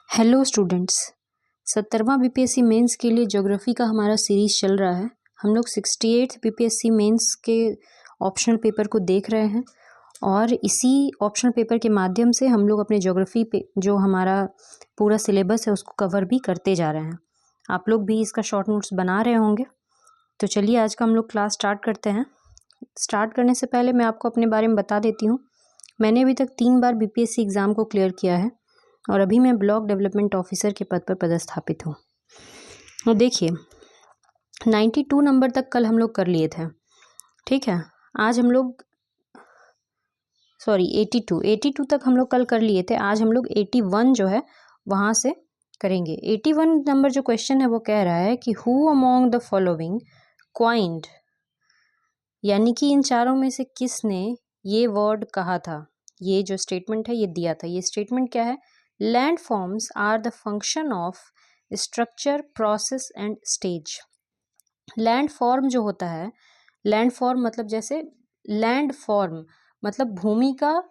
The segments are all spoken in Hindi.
Hello students. 70वां बीपीएससी मेंस के लिए ज्योग्राफी का हमारा सीरीज चल रहा है। हम लोग 68 बीपीएससी मेंस के ऑप्शनल पेपर को देख रहे हैं और इसी ऑप्शनल पेपर के माध्यम से हम लोग अपने ज्योग्राफी पे जो हमारा पूरा सिलेबस है उसको कवर भी करते जा रहे हैं। आप लोग भी इसका शॉर्ट नोट्स बना रहे होंगे। तो चलिए आज का हम लोग क्लास स्टार्ट करते हैं। स्टार्ट करने से पहले मैं आपको अपने बारे में बता देती हूँ। मैंने अभी तक 3 बार बीपीएससी एग्ज़ाम को क्लियर किया है और अभी मैं ब्लॉक डेवलपमेंट ऑफिसर के पद पर पदस्थापित हूँ। और देखिए 92 नंबर तक कल हम लोग कर लिए थे, ठीक है। आज हम लोग 82 तक हम लोग कल कर लिए थे। आज हम लोग 81 जो है वहाँ से करेंगे। 81 नंबर जो क्वेश्चन है वो कह रहा है कि who among the following coined, यानी कि इन चारों में से किसने ये वर्ड कहा था। ये जो स्टेटमेंट है ये दिया था। ये स्टेटमेंट क्या है? Landforms are the function of structure, process and stage. Landform जो होता है, लैंडफॉर्म मतलब जैसे लैंड फॉर्म मतलब भूमि का,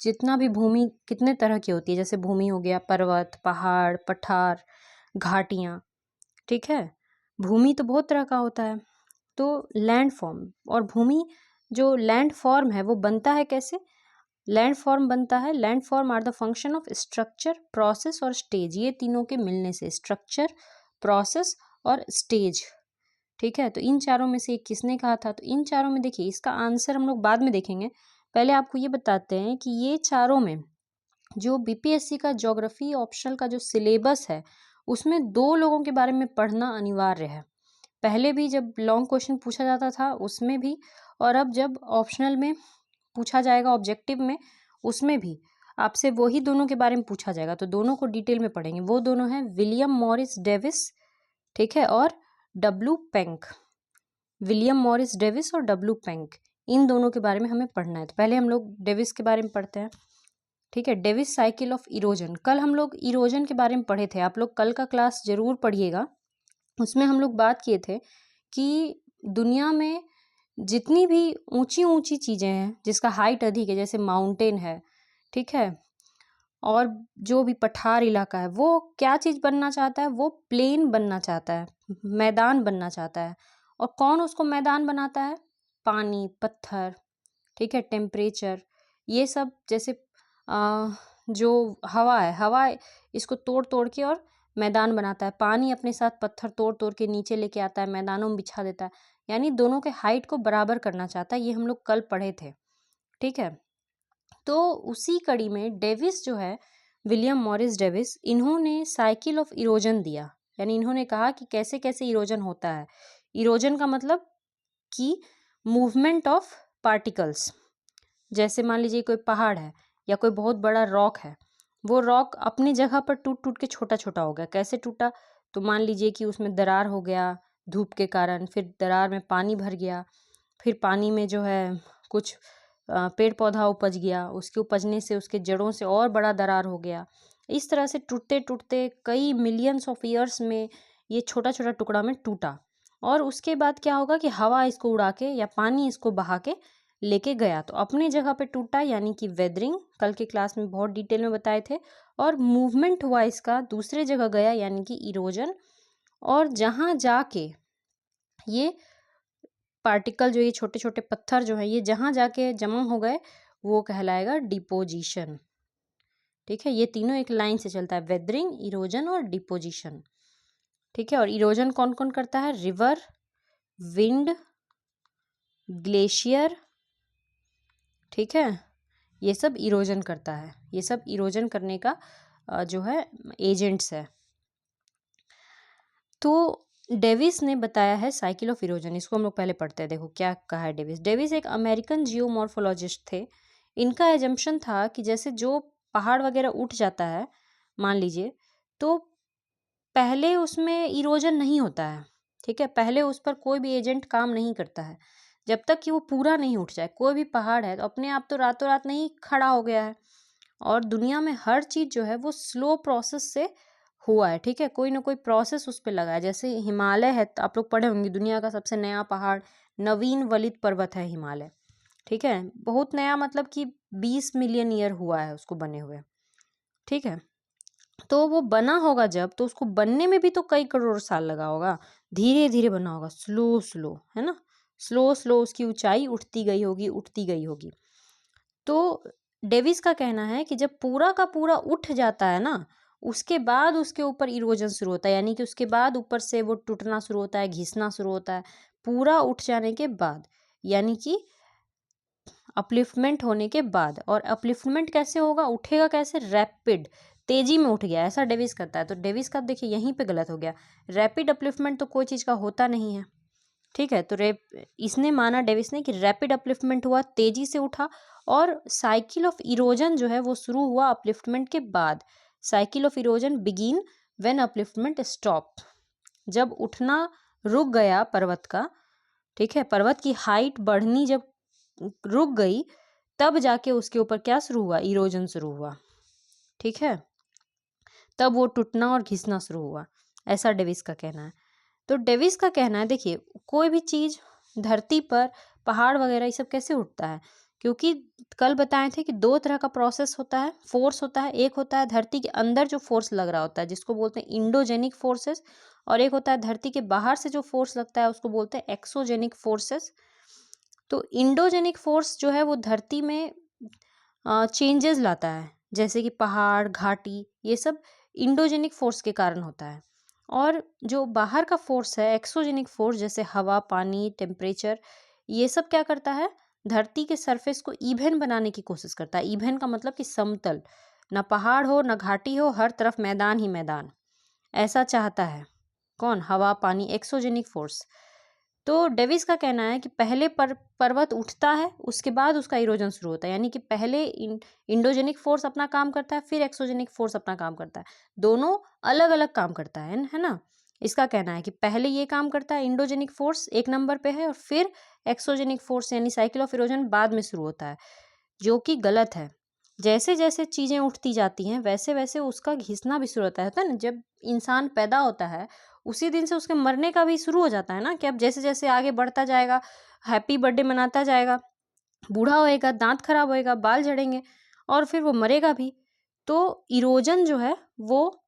जितना भी भूमि कितने तरह की होती है, जैसे भूमि हो गया पर्वत, पहाड़, पठार, घाटियाँ, ठीक है। भूमि तो बहुत तरह का होता है। तो लैंड फॉर्म और भूमि जो लैंड फॉर्म है वो बनता है कैसे? लैंड फॉर्म बनता है, landform are the function of structure, process और स्टेज। ये तीनों के मिलने से स्ट्रक्चर, प्रोसेस और स्टेज, ठीक है। तो इन चारों में से एक किसने कहा था? तो इन चारों में देखिए इसका आंसर हम लोग बाद में देखेंगे। पहले आपको ये बताते हैं कि ये चारों में जो बीपीएससी का ज्योग्राफी ऑप्शनल का जो सिलेबस है उसमें 2 लोगों के बारे में पढ़ना अनिवार्य है। पहले भी जब लॉन्ग क्वेश्चन पूछा जाता था उसमें भी, और अब जब ऑप्शनल में पूछा जाएगा ऑब्जेक्टिव में उसमें भी आपसे वही दोनों के बारे में पूछा जाएगा। तो दोनों को डिटेल में पढ़ेंगे। वो दोनों हैं विलियम मॉरिस डेविस, ठीक है, और W Penck. William Morris Davis और डब्ल्यू पेंक, इन दोनों के बारे में हमें पढ़ना है। तो पहले हम लोग डेविस के बारे में पढ़ते हैं, ठीक है। Davis cycle of erosion. कल हम लोग इरोजन के बारे में पढ़े थे। आप लोग कल का क्लास जरूर पढ़िएगा। उसमें हम लोग बात किए थे कि दुनिया में जितनी भी ऊंची ऊंची चीज़ें हैं जिसका हाइट अधिक है, जैसे माउंटेन है, ठीक है, और जो भी पठार इलाका है वो क्या चीज़ बनना चाहता है? वो प्लेन बनना चाहता है, मैदान बनना चाहता है। और कौन उसको मैदान बनाता है? पानी, पत्थर, ठीक है, टेम्परेचर, ये सब। जैसे जो हवा है, हवा इसको तोड़ तोड़ के और मैदान बनाता है। पानी अपने साथ पत्थर तोड़ तोड़ के नीचे लेके आता है, मैदानों में बिछा देता है, यानी दोनों के हाइट को बराबर करना चाहता है। ये हम लोग कल पढ़े थे, ठीक है। तो उसी कड़ी में डेविस जो है, विलियम मॉरिस डेविस, इन्होंने साइकिल ऑफ इरोजन दिया। यानी इन्होंने कहा कि कैसे कैसे इरोजन होता है। इरोजन का मतलब कि मूवमेंट ऑफ पार्टिकल्स। जैसे मान लीजिए कोई पहाड़ है या कोई बहुत बड़ा रॉक है, वो रॉक अपनी जगह पर टूट टूट के छोटा छोटा हो गया। कैसे टूटा? तो मान लीजिए कि उसमें दरार हो गया धूप के कारण, फिर दरार में पानी भर गया, फिर पानी में जो है कुछ पेड़ पौधा उपज गया, उसके उपजने से उसके जड़ों से और बड़ा दरार हो गया। इस तरह से टूटते टूटते कई मिलियंस ऑफ ईयर्स में ये छोटा छोटा टुकड़ा में टूटा। और उसके बाद क्या होगा कि हवा इसको उड़ा के या पानी इसको बहा के लेके गया, तो अपने जगह पे टूटा, यानी कि वेदरिंग। कल के क्लास में बहुत डिटेल में बताए थे। और मूवमेंट हुआ इसका, दूसरे जगह गया, यानी कि इरोजन। और जहाँ जाके ये पार्टिकल जो ये छोटे छोटे पत्थर जो है ये जहाँ जाके जमा हो गए वो कहलाएगा डिपोजिशन, ठीक है। ये तीनों एक लाइन से चलता है, वेदरिंग, इरोजन और डिपोजिशन, ठीक है। और इरोजन कौन कौन करता है? रिवर, विंड, ग्लेशियर, ठीक है, ये सब इरोजन करता है। ये सब इरोजन करने का जो है एजेंट्स है। तो डेविस ने बताया है साइकिल ऑफ इरोजन। इसको हम लोग पहले पढ़ते हैं। देखो क्या कहा है डेविस। डेविस एक अमेरिकन जियोमॉर्फोलॉजिस्ट थे। इनका एजम्पशन था कि जैसे जो पहाड़ वगैरह उठ जाता है मान लीजिए, तो पहले उसमें इरोजन नहीं होता है, ठीक है। पहले उस पर कोई भी एजेंट काम नहीं करता है जब तक कि वो पूरा नहीं उठ जाए। कोई भी पहाड़ है तो अपने आप तो रातों रात नहीं खड़ा हो गया है। और दुनिया में हर चीज़ जो है वो स्लो प्रोसेस से हुआ है, ठीक है। कोई ना कोई प्रोसेस उस पर लगा है। जैसे हिमालय है, तो आप लोग पढ़े होंगे दुनिया का सबसे नया पहाड़ नवीन वलित पर्वत है हिमालय, ठीक है। बहुत नया मतलब कि 20 मिलियन ईयर हुआ है उसको बने हुए, ठीक है। तो वो बना होगा जब, तो उसको बनने में भी तो कई करोड़ साल लगा होगा, धीरे धीरे बना होगा, स्लो स्लो, है ना, स्लो स्लो उसकी ऊंचाई उठती गई होगी, उठती गई होगी। तो डेविस का कहना है कि जब पूरा का पूरा उठ जाता है ना, उसके बाद उसके ऊपर इरोजन शुरू होता है, यानी कि उसके बाद ऊपर से वो टूटना शुरू होता है, घिसना शुरू होता है, पूरा उठ जाने के बाद, यानी कि अपलिफ्टमेंट होने के बाद। और अपलिफ्टमेंट कैसे होगा, उठेगा कैसे, रैपिड, तेजी में उठ गया, ऐसा डेविस करता है। तो डेविस का देखिए यहीं पे गलत हो गया, रैपिड अपलिफ्टमेंट तो कोई चीज़ का होता नहीं है, ठीक है। तो इसने माना डेविस ने कि रैपिड अपलिफ्टमेंट हुआ, तेजी से उठा, और साइकिल ऑफ इरोजन जो है वो शुरू हुआ अपलिफ्टमेंट के बाद। Cycle of erosion begin when upliftment stop, जब उठना रुक गया पर्वत का, ठीक है, पर्वत की हाइट बढ़नी जब रुक गई, तब जाके उसके ऊपर क्या शुरू हुआ, इरोजन शुरू हुआ, ठीक है, तब वो टूटना और घिसना शुरू हुआ, ऐसा डेविस का कहना है। तो डेविस का कहना है, देखिए कोई भी चीज़ धरती पर, पहाड़ वगैरह ये सब कैसे उठता है, क्योंकि कल बताए थे कि दो तरह का प्रोसेस होता है, फोर्स होता है। एक होता है धरती के अंदर जो फोर्स लग रहा होता है, जिसको बोलते हैं इंडोजेनिक फोर्सेस, और एक होता है धरती के बाहर से जो फोर्स लगता है, उसको बोलते हैं एक्सोजेनिक फोर्सेस। तो इंडोजेनिक फोर्स जो है वो धरती में चेंजेस लाता है, जैसे कि पहाड़, घाटी, ये सब इंडोजेनिक फोर्स के कारण होता है। और जो बाहर का फोर्स है, एक्सोजेनिक फोर्स, जैसे हवा, पानी, टेम्परेचर, ये सब क्या करता है, धरती के सरफेस को इवन बनाने की कोशिश करता है। इवन का मतलब कि समतल, ना पहाड़ हो ना घाटी हो, हर तरफ मैदान ही मैदान, ऐसा चाहता है कौन, हवा, पानी, एक्सोजेनिक फोर्स। तो डेविस का कहना है कि पहले पर्वत उठता है, उसके बाद उसका इरोजन शुरू होता है, यानी कि पहले इंडोजेनिक फोर्स अपना काम करता है, फिर एक्सोजेनिक फोर्स अपना काम करता है, दोनों अलग अलग काम करता है ना। इसका कहना है कि पहले ये काम करता है, इंडोजेनिक फोर्स एक नंबर पे है, और फिर एक्सोजेनिक फोर्स यानी साइकिल ऑफ इरोजन बाद में शुरू होता है, जो कि गलत है। जैसे जैसे चीज़ें उठती जाती हैं, वैसे वैसे उसका घिसना भी शुरू होता है ना। जब इंसान पैदा होता है, उसी दिन से उसके मरने का भी शुरू हो जाता है ना, कि अब जैसे जैसे आगे बढ़ता जाएगा, हैप्पी बर्थडे मनाता जाएगा, बूढ़ा होएगा, दांत खराब होएगा, बाल झड़ेंगे, और फिर वो मरेगा भी। तो इरोजन जो है वो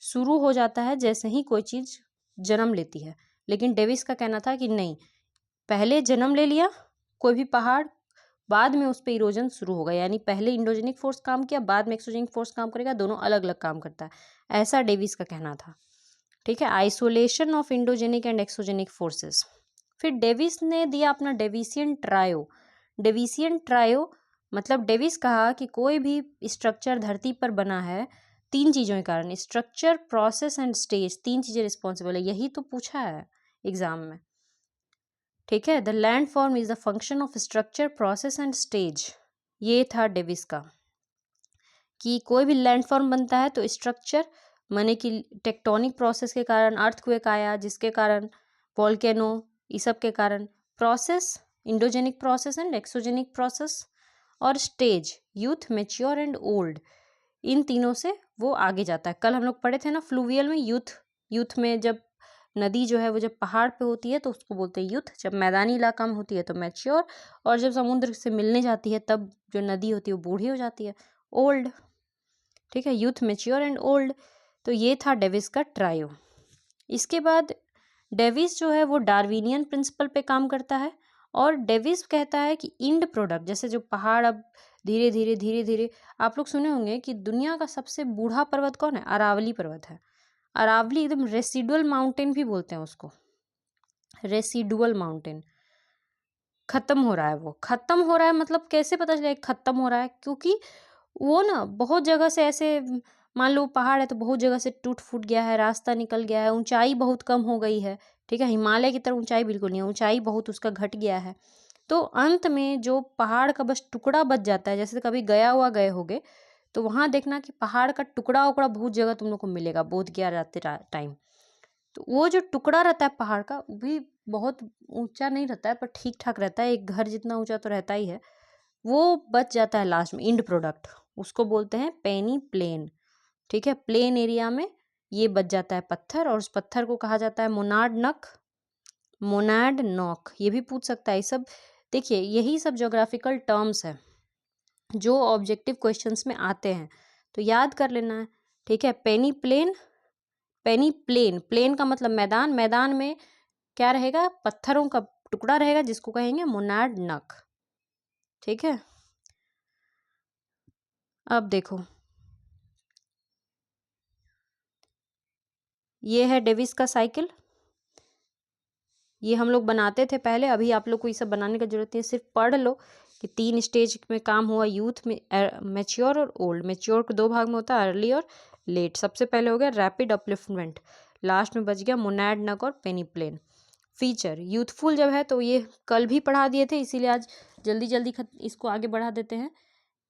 शुरू हो जाता है जैसे ही कोई चीज़ जन्म लेती है। लेकिन डेविस का कहना था कि नहीं, पहले जन्म ले लिया कोई भी पहाड़, बाद में उस पर इरोजन शुरू होगा, यानी पहले इंडोजेनिक फोर्स काम किया, बाद में एक्सोजेनिक फोर्स काम करेगा, दोनों अलग अलग काम करता है, ऐसा डेविस का कहना था, ठीक है। Isolation of endogenic and exogenic forces. फिर डेविस ने दिया अपना डेविसियन ट्रायो। डेविसियन ट्रायो मतलब डेविस कहा कि कोई भी स्ट्रक्चर धरती पर बना है तीन चीज़ों के कारण, स्ट्रक्चर, प्रोसेस एंड स्टेज, तीन चीज़ें रिस्पॉन्सिबल है, यही तो पूछा है एग्जाम में, ठीक है। The land form is the function of structure, process and stage, ये था डेविस का, कि कोई भी लैंड फॉर्म बनता है तो स्ट्रक्चर माने कि टेक्टोनिक प्रोसेस के कारण अर्थक्वेक आया, जिसके कारण वॉल्केनो, ये सब के कारण, process, endogenic process and exogenic process, और stage, youth, mature and old, इन तीनों से वो आगे जाता है। कल हम लोग पढ़े थे ना फ्लूवियल में, यूथ में जब नदी जो है वो जब पहाड़ पे होती है तो उसको बोलते हैं यूथ, जब मैदानी इलाका में होती है तो मैच्योर, और जब समुद्र से मिलने जाती है तब जो नदी होती है वो बूढ़ी हो जाती है, ओल्ड, ठीक है। Youth, mature and old. तो ये था डेविस का ट्रायो। इसके बाद डेविस जो है वो डार्विनियन प्रिंसिपल पे काम करता है, और डेविस कहता है कि इंड प्रोडक्ट, जैसे जो पहाड़ अब धीरे धीरे धीरे धीरे, आप लोग सुने होंगे कि दुनिया का सबसे बूढ़ा पर्वत कौन है, अरावली पर्वत है। अरावली एकदम रेसिडुअल माउंटेन भी बोलते हैं उसको, रेसिडुअल माउंटेन, खत्म हो रहा है, वो खत्म हो रहा है मतलब कैसे पता चलेगा खत्म हो रहा है, क्योंकि वो ना बहुत जगह से ऐसे, मान लो पहाड़ है तो बहुत जगह से टूट फूट गया है, रास्ता निकल गया है, ऊंचाई बहुत कम हो गई है, ठीक है। हिमालय की तरह ऊंचाई बिल्कुल नहीं है, ऊंचाई बहुत उसका घट गया है। तो अंत में जो पहाड़ का बस टुकड़ा बच जाता है, जैसे कभी गया हुआ गए होगे तो वहां देखना कि पहाड़ का टुकड़ा उकड़ा बहुत जगह तुम लोग को मिलेगा, बोध गया जाते टाइम। तो वो जो टुकड़ा रहता है पहाड़ का, वो भी बहुत ऊंचा नहीं रहता है, पर ठीक ठाक रहता है, एक घर जितना ऊंचा तो रहता ही है, वो बच जाता है लास्ट में, इंड प्रोडक्ट, उसको बोलते हैं पेनी प्लेन, ठीक है। प्लेन एरिया में ये बच जाता है पत्थर, और उस पत्थर को कहा जाता है मोनाड नक, मोनाड नॉक, ये भी पूछ सकता है। सब देखिए यही सब ज्योग्राफिकल टर्म्स है जो ऑब्जेक्टिव क्वेश्चंस में आते हैं, तो याद कर लेना है। ठीक है। पेनी प्लेन, पेनी प्लेन, प्लेन का मतलब मैदान, मैदान में क्या रहेगा, पत्थरों का टुकड़ा रहेगा जिसको कहेंगे मोनाड नक। ठीक है। अब देखो ये है डेविस का साइकिल, ये हम लोग बनाते थे पहले, अभी आप लोग को ये सब बनाने की जरूरत नहीं है, सिर्फ पढ़ लो कि 3 स्टेज में काम हुआ, यूथ में, मैच्योर और ओल्ड। मैच्योर को 2 भाग में होता है, अर्ली और लेट। सबसे पहले हो गया रैपिड अपलिफ्टमेंट, लास्ट में बच गया मोनाड नक और पेनी प्लेन। फीचर यूथफुल जब है तो ये कल भी पढ़ा दिए थे, इसीलिए आज जल्दी जल्दी इसको आगे बढ़ा देते हैं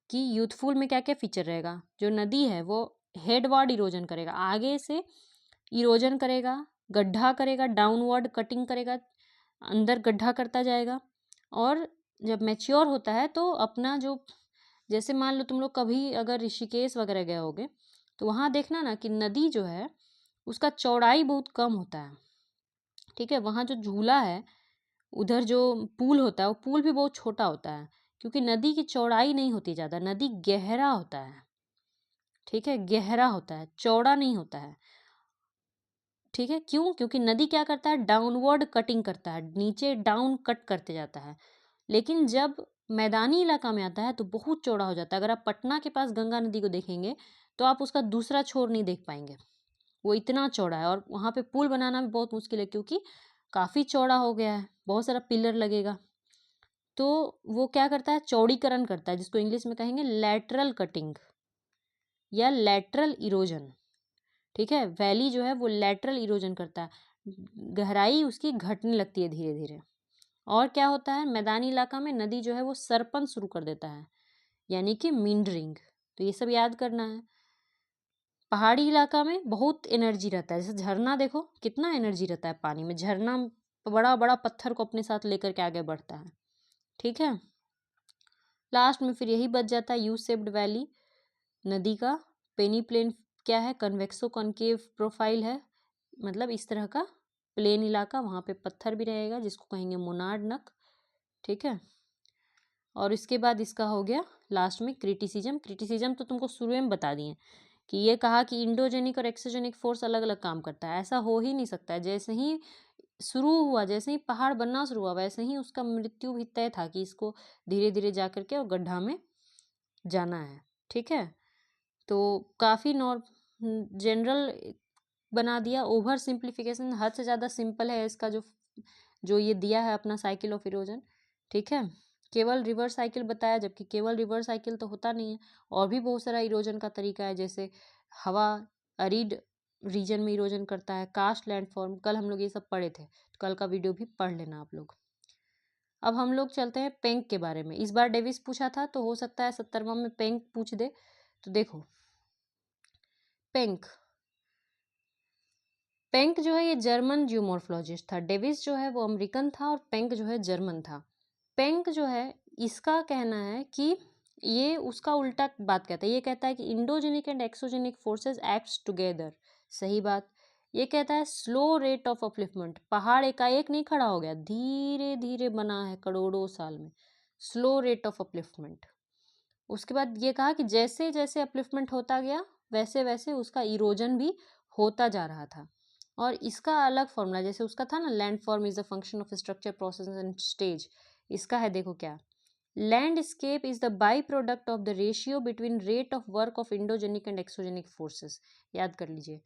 कि यूथफुल में क्या क्या फीचर रहेगा। जो नदी है वो हेडवर्ड इरोजन करेगा, आगे से इरोजन करेगा, गड्ढा करेगा, डाउनवर्ड कटिंग करेगा, अंदर गड्ढा करता जाएगा। और जब मैच्योर होता है तो अपना जो, जैसे मान लो तुम लोग कभी अगर ऋषिकेश वगैरह गए होगे तो वहाँ देखना ना कि नदी जो है उसका चौड़ाई बहुत कम होता है। ठीक है। वहाँ जो झूला है, उधर जो पुल होता है वो पुल भी बहुत छोटा होता है, क्योंकि नदी की चौड़ाई नहीं होती ज़्यादा, नदी गहरा होता है। ठीक है, गहरा होता है, चौड़ा नहीं होता है। ठीक है, क्यों? क्योंकि नदी क्या करता है, डाउनवर्ड कटिंग करता है, नीचे डाउन कट करते जाता है। लेकिन जब मैदानी इलाका में आता है तो बहुत चौड़ा हो जाता है। अगर आप पटना के पास गंगा नदी को देखेंगे तो आप उसका दूसरा छोर नहीं देख पाएंगे, वो इतना चौड़ा है। और वहाँ पे पुल बनाना भी बहुत मुश्किल है क्योंकि काफ़ी चौड़ा हो गया है, बहुत सारा पिलर लगेगा। तो वो क्या करता है, चौड़ीकरण करता है, जिसको इंग्लिश में कहेंगे लैटरल कटिंग या लैटरल इरोजन। ठीक है, वैली जो है वो लैटरल इरोजन करता है, गहराई उसकी घटने लगती है धीरे धीरे। और क्या होता है, मैदानी इलाका में नदी जो है वो सरपन शुरू कर देता है, यानी कि मींडरिंग। तो ये सब याद करना है। पहाड़ी इलाका में बहुत एनर्जी रहता है, जैसे झरना, देखो कितना एनर्जी रहता है पानी में, झरना बड़ा बड़ा पत्थर को अपने साथ लेकर के आगे बढ़ता है। ठीक है। लास्ट में फिर यही बच जाता है यू शेप्ड वैली नदी का। पेनी प्लेन क्या है, कन्वेक्सो कॉनकेव प्रोफाइल है, मतलब इस तरह का प्लेन इलाका, वहाँ पे पत्थर भी रहेगा जिसको कहेंगे मोनाड नक। ठीक है। और इसके बाद इसका हो गया लास्ट में क्रिटिसिज्म। क्रिटिसिज्म तो तुमको शुरू में बता दिए कि ये कहा कि इंडोजेनिक और एक्सोजेनिक फोर्स अलग अलग काम करता है। ऐसा हो ही नहीं सकता है, जैसे ही शुरू हुआ, जैसे ही पहाड़ बनना शुरू हुआ, वैसे ही उसका मृत्यु भी तय था कि इसको धीरे धीरे जा करके और गड्ढा में जाना है। ठीक है। तो काफ़ी जनरल बना दिया, ओवर सिंप्लीफिकेशन, हद से ज़्यादा सिंपल है इसका जो जो ये दिया है अपना साइकिल ऑफ इरोजन। ठीक है। केवल रिवर्स साइकिल बताया, जबकि केवल रिवर्स साइकिल तो होता नहीं है, और भी बहुत सारा इरोजन का तरीका है, जैसे हवा अरिड रीजन में इरोजन करता है, कास्ट लैंडफॉर्म, कल हम लोग ये सब पढ़े थे, तो कल का वीडियो भी पढ़ लेना आप लोग। अब हम लोग चलते हैं पेंक के बारे में। इस बार डेविस पूछा था तो हो सकता है 70वां में पेंक पूछ दे। तो देखो पेंक, पेंक जो है ये जर्मन जियोमॉर्फोलॉजिस्ट था। डेविस जो है वो अमेरिकन था और पेंक जो है जर्मन था। पेंक जो है इसका कहना है कि ये उसका उल्टा बात कहता है, ये कहता है कि endogenic and exogenic forces acts together. सही बात। ये कहता है स्लो रेट ऑफ अपलिफ्टमेंट, पहाड़ एकाएक नहीं खड़ा हो गया, धीरे धीरे बना है करोड़ों साल में, स्लो रेट ऑफ अपलिफ्टमेंट। उसके बाद ये कहा कि जैसे जैसे अपलिफ्टमेंट होता गया वैसे वैसे उसका इरोजन भी होता जा रहा था। और इसका अलग फॉर्मूला, जैसे उसका था ना, land form is a function of structure process and stage, इसका है देखो क्या, landscape is the by product of the ratio between rate of work of endogenic and exogenic forces. याद कर लीजिए,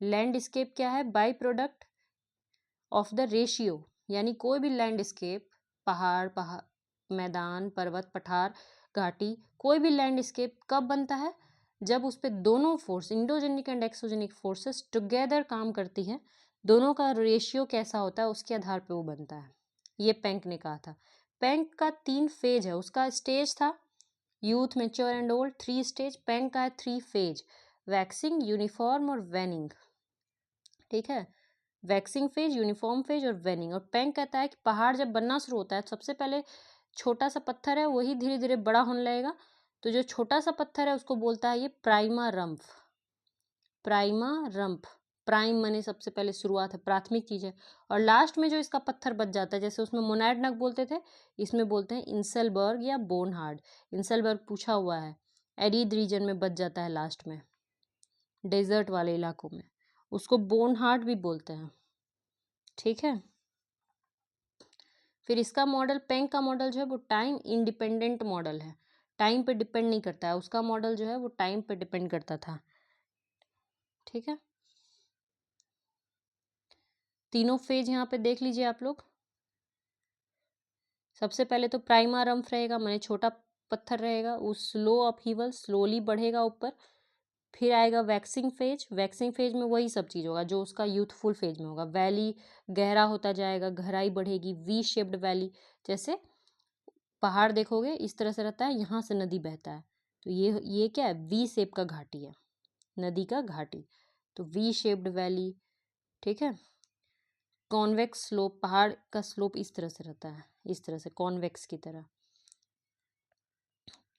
लैंडस्केप क्या है, by product of the ratio, यानी कोई भी लैंडस्केप, पहाड़ मैदान, पर्वत, पठार, घाटी, कोई भी लैंडस्केप कब बनता है, जब उस पर दोनों force, endogenic and exogenic forces together काम करती है, दोनों का रेशियो कैसा होता है उसके आधार पे वो बनता है। ये पेंक ने कहा था। पेंक का 3 फेज है, उसका स्टेज था youth, mature and old, 3 stage. Penck का है 3 फेज, वैक्सिंग, यूनिफॉर्म और वेनिंग। ठीक है, वैक्सिंग फेज, यूनिफॉर्म फेज और वेनिंग। और पेंक कहता है कि पहाड़ जब बनना शुरू होता है सबसे पहले छोटा सा पत्थर है वही धीरे धीरे बड़ा होने लगेगा, तो जो छोटा सा पत्थर है उसको बोलता है ये प्राइमा रम्फ। प्राइमा रम्फ, प्राइम माने सबसे पहले शुरुआत है, प्राथमिक चीज है। और लास्ट में जो इसका पत्थर बच जाता है, जैसे उसमें मोनाड नक बोलते थे, इसमें बोलते हैं इंसेलबर्ग या बोनहार्ड। इंसेलबर्ग पूछा हुआ है, एरिड रीजन में बच जाता है लास्ट में। डेजर्ट वाले इलाकों में, उसको बोन हार्ट भी बोलते हैं। ठीक है, फिर इसका मॉडल, पेंग का मॉडल जो है वो टाइम इंडिपेंडेंट मॉडल है, टाइम पे डिपेंड नहीं करता है, उसका मॉडल जो है वो टाइम पे डिपेंड करता था। ठीक है, तीनों फेज यहाँ पे देख लीजिए आप लोग। सबसे पहले तो प्राइमा रम्फ रहेगा, माने छोटा पत्थर रहेगा, वो स्लो अपहीवल, स्लोली बढ़ेगा ऊपर। फिर आएगा वैक्सिंग फेज, वैक्सिंग फेज में वही सब चीज़ होगा जो उसका यूथफुल फेज में होगा। वैली गहरा होता जाएगा, गहराई बढ़ेगी, वी शेप्ड वैली, जैसे पहाड़ देखोगे इस तरह से रहता है, यहाँ से नदी बहता है, तो ये क्या है, वी शेप का घाटी है, नदी का घाटी, तो वी शेप्ड वैली। ठीक है, कॉन्वेक्स स्लोप, पहाड़ का स्लोप इस तरह से रहता है, इस तरह से कॉन्वेक्स की तरह।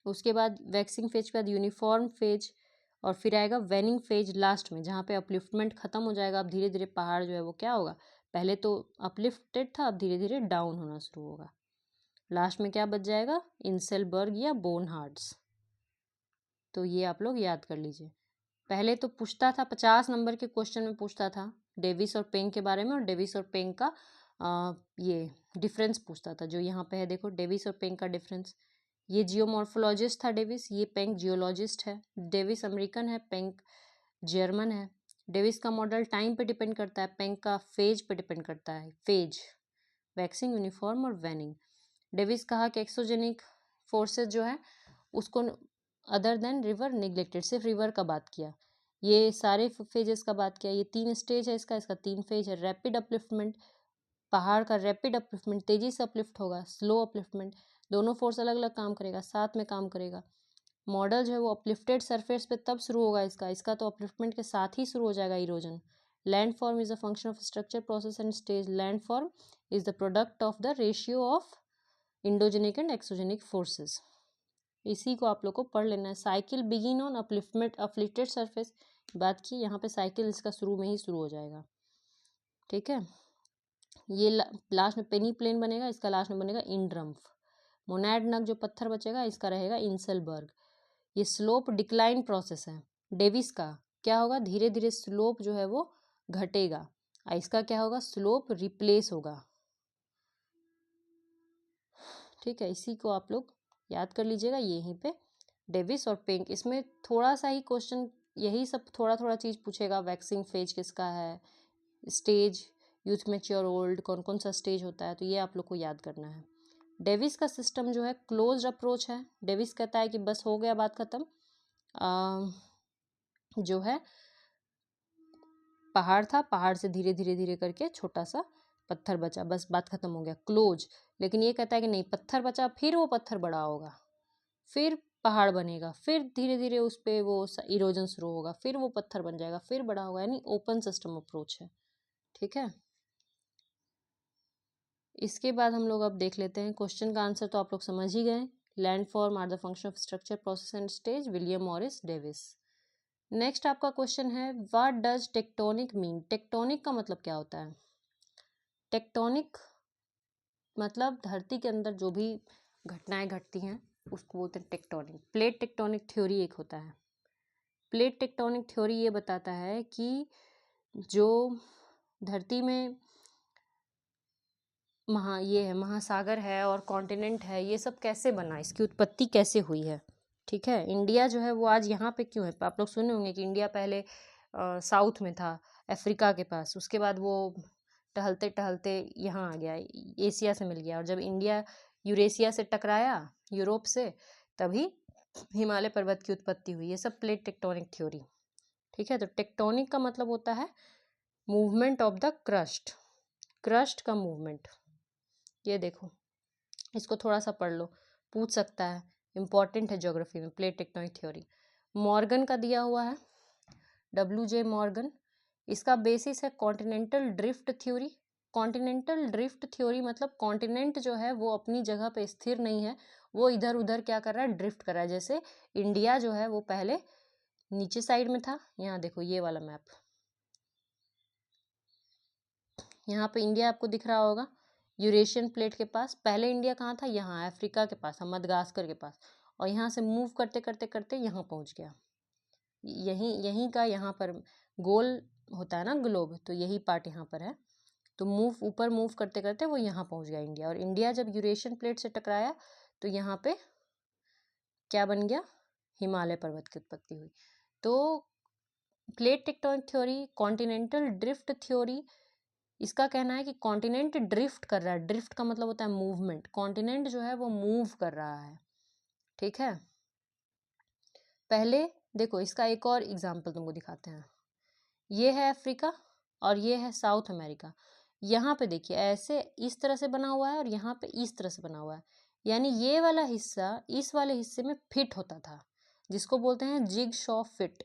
उसके बाद वैक्सिंग फेज के बाद यूनिफॉर्म फेज, और फिर आएगा वेनिंग फेज लास्ट में, जहाँ पे अपलिफ्टमेंट खत्म हो जाएगा। अब धीरे धीरे पहाड़ जो है वो क्या होगा, पहले तो अपलिफ्टेड था, अब धीरे धीरे डाउन होना शुरू होगा। लास्ट में क्या बच जाएगा, इंसेलबर्ग या बोन हार्ट्स। तो ये आप लोग याद कर लीजिए। पहले तो पूछता था 50 नंबर के क्वेश्चन में पूछता था डेविस और पेंग के बारे में, और डेविस और पेंग का ये डिफरेंस पूछता था, जो यहाँ पे है देखो, डेविस और पेंग का डिफरेंस। ये जियोमॉर्फोलॉजिस्ट था डेविस, ये पेंग जियोलॉजिस्ट है। डेविस अमेरिकन है, पेंग जर्मन है। डेविस का मॉडल टाइम पे डिपेंड करता है, पेंग का फेज पे डिपेंड करता है, फेज, वैक्सिंग, यूनिफॉर्म और वैनिंग। डेविस कहा कि एक्सोजेनिक फोर्सेस जो है उसको अदर देन रिवर निग्लेक्टेड, सिर्फ रिवर का बात किया। ये सारे फेजेस का बात किया। ये 3 स्टेज है इसका 3 फेज है। रैपिड अपलिफ्टमेंट, पहाड़ का रैपिड अपलिफ्टमेंट, तेजी से अपलिफ्ट होगा, स्लो अपलिफ्टमेंट, दोनों फोर्स अलग अलग काम करेगा, साथ में काम करेगा। मॉडल जो है वो अपलिफ्टेड सरफेस पे तब शुरू होगा इसका तो अपलिफ्टमेंट के साथ ही शुरू हो जाएगा erosion. Land form is a function of structure, process and stage. Land form is the product of the ratio of endogenic and exogenic forces. इसी को आप लोग को पढ़ लेना है। Cycle begin on uplifted surface, बात की यहाँ पे साइकिल इसका शुरू में ही शुरू हो जाएगा। ठीक है, ये लास्ट में पेनी प्लेन बनेगा, इसका लास्ट में बनेगा इंड्रम्फ। मोनैड नग जो पत्थर बचेगा इसका रहेगा इंसेलबर्ग। ये स्लोप डिक्लाइन प्रोसेस है। डेविस का क्या होगा, धीरे धीरे स्लोप जो है वो घटेगा, इसका क्या होगा, स्लोप रिप्लेस होगा। ठीक है, इसी को आप लोग याद कर लीजिएगा यहीं पे, डेविस और पेंग। इसमें थोड़ा सा ही क्वेश्चन, यही सब थोड़ा थोड़ा चीज़ पूछेगा। वैक्सिंग फेज किसका है, स्टेज, यूथ मैच्योर ओल्ड, कौन कौन सा स्टेज होता है, तो ये आप लोग को याद करना है। डेविस का सिस्टम जो है क्लोज्ड अप्रोच है। डेविस कहता है कि बस हो गया, बात खत्म, जो है पहाड़ था, पहाड़ से धीरे धीरे धीरे करके छोटा सा पत्थर बचा, बस बात खत्म हो गया, क्लोज। लेकिन ये कहता है कि नहीं, पत्थर बचा, फिर वो पत्थर बड़ा होगा, फिर पहाड़ बनेगा, फिर धीरे धीरे उस पर वो इरोजन शुरू होगा, फिर वो पत्थर बन जाएगा, फिर बड़ा होगा, यानी ओपन सिस्टम अप्रोच है। ठीक है, इसके बाद हम लोग अब देख लेते हैं क्वेश्चन का आंसर, तो आप लोग समझ ही गए। Landform are the function of structure, process and stage, William Morris Davis. Next आपका क्वेश्चन है, what does tectonic mean. Tectonic का मतलब क्या होता है। टेक्टोनिक मतलब धरती के अंदर जो भी घटनाएं घटती हैं उसको बोलते हैं टेक्टोनिक। प्लेट टेक्टोनिक थ्योरी एक होता है। प्लेट टेक्टोनिक थ्योरी ये बताता है कि जो धरती में ये है, महासागर है और कॉन्टिनेंट है, ये सब कैसे बना, इसकी उत्पत्ति कैसे हुई है। ठीक है, इंडिया जो है वो आज यहाँ पे क्यों है। आप लोग सुने होंगे कि इंडिया पहले साउथ में था, अफ्रीका के पास, उसके बाद वो टहलते टहलते यहाँ आ गया, एशिया से मिल गया, और जब इंडिया यूरेशिया से टकराया, यूरोप से, तभी हिमालय पर्वत की उत्पत्ति हुई। ये सब प्लेट टेक्टोनिक थ्योरी। ठीक है, तो टेक्टोनिक का मतलब होता है movement of the crust, crust का मूवमेंट। ये देखो, इसको थोड़ा सा पढ़ लो, पूछ सकता है, इंपॉर्टेंट है ज्योग्राफी में, प्लेट टेक्टोनिक थ्योरी। मॉर्गन का दिया हुआ है, WJ मॉर्गन। इसका बेसिस है continental drift theory. Continental drift theory मतलब कॉन्टिनेंट जो है वो अपनी जगह पे स्थिर नहीं है, वो इधर उधर क्या कर रहा है, ड्रिफ्ट कर रहा है। जैसे इंडिया जो है वो पहले नीचे साइड में था, यहाँ देखो ये वाला मैप, यहाँ पे इंडिया आपको दिख रहा होगा यूरेशियन प्लेट के पास। पहले इंडिया कहाँ था, यहाँ अफ्रीका के पास, मदगास्कर के पास, और यहाँ से मूव करते करते करते यहाँ पहुँच गया। यहीं यहीं का यहाँ पर गोल होता है ना ग्लोब, तो यही पार्ट यहाँ पर है। तो ऊपर मूव करते करते वो यहाँ पहुँच गया इंडिया, और इंडिया जब यूरेशियन प्लेट से टकराया तो यहाँ पे क्या बन गया, हिमालय पर्वत की उत्पत्ति हुई। तो plate tectonic theory, continental drift theory, इसका कहना है कि कॉन्टिनेंट ड्रिफ्ट कर रहा है। ड्रिफ्ट का मतलब होता है मूवमेंट, कॉन्टिनेंट जो है वो मूव कर रहा है, ठीक है। पहले देखो इसका एक और एग्जाम्पल तुमको दिखाते हैं। ये है अफ्रीका और ये है साउथ अमेरिका। यहाँ पे देखिए ऐसे इस तरह से बना हुआ है और यहाँ पे इस तरह से बना हुआ है, यानी ये वाला हिस्सा इस वाले हिस्से में फिट होता था, जिसको बोलते हैं jigsaw fit.